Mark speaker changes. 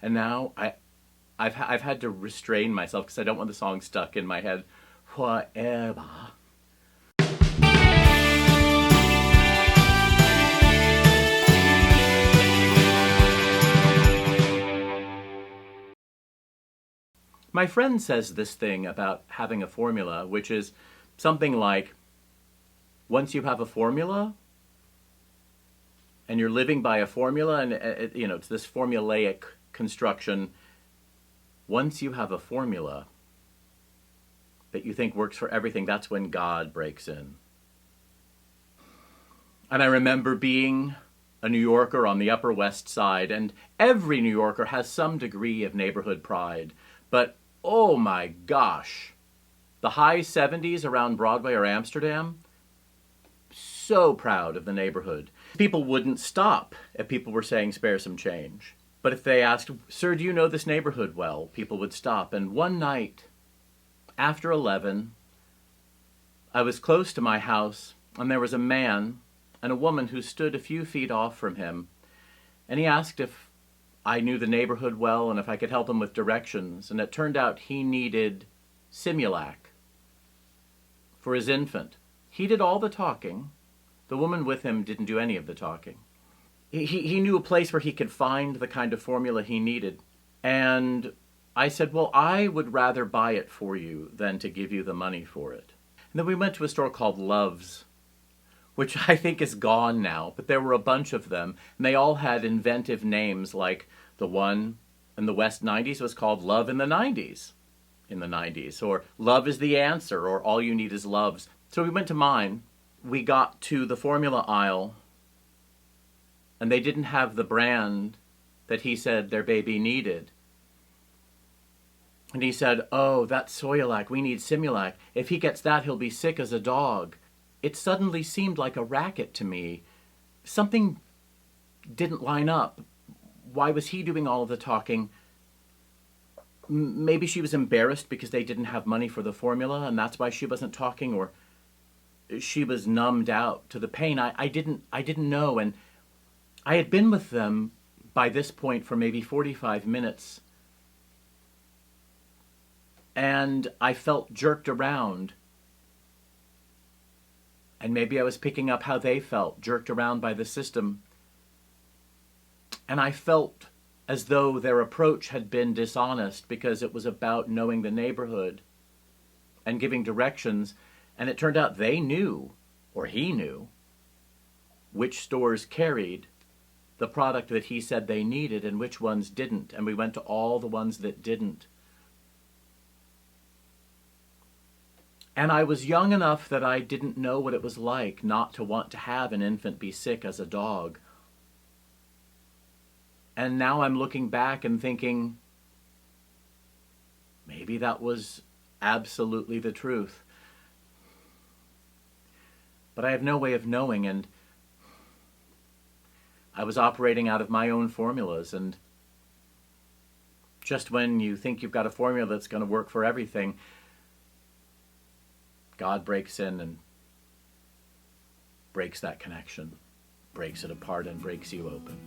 Speaker 1: And now I've had to restrain myself because I don't want the song stuck in my head forever. My friend says this thing about having a formula, which is something like, once you have a formula and you're living by a formula, and it's this formulaic construction. Once you have a formula that you think works for everything, that's when God breaks in. And I remember being a New Yorker on the Upper West Side, and every New Yorker has some degree of neighborhood pride. But oh my gosh, the high 70s around Broadway or Amsterdam, so proud of the neighborhood. People wouldn't stop if people were saying spare some change. But if they asked, sir, do you know this neighborhood well? People would stop. And one night, after 11, I was close to my house, and there was a man and a woman who stood a few feet off from him. And he asked if I knew the neighborhood well and if I could help him with directions. And it turned out he needed Simulac for his infant. He did all the talking. The woman with him didn't do any of the talking. He knew a place where he could find the kind of formula he needed. And I said, well, I would rather buy it for you than to give you the money for it. And then we went to a store called Love's, which I think is gone now, but there were a bunch of them, and they all had inventive names, like the one in the West 90s was called Love in the 90s, or Love is the Answer, or All You Need is Love's. So we went to mine. We got to the formula aisle, and they didn't have the brand that he said their baby needed. And he said, oh, that's Soyalac, we need Simulac. If he gets that, he'll be sick as a dog. It suddenly seemed like a racket to me. Something didn't line up. Why was he doing all of the talking? Maybe she was embarrassed because they didn't have money for the formula, and that's why she wasn't talking, or she was numbed out to the pain. I didn't know, and I had been with them by this point for maybe 45 minutes, and I felt jerked around. And maybe I was picking up how they felt, jerked around by the system. And I felt as though their approach had been dishonest because it was about knowing the neighborhood and giving directions. And it turned out they knew, or he knew, which stores carried the product that he said they needed and which ones didn't. And we went to all the ones that didn't. And I was young enough that I didn't know what it was like not to want to have an infant be sick as a dog. And now I'm looking back and thinking, maybe that was absolutely the truth. But I have no way of knowing, and I was operating out of my own formulas, and just when you think you've got a formula that's going to work for everything, God breaks in and breaks that connection, breaks it apart, and breaks you open.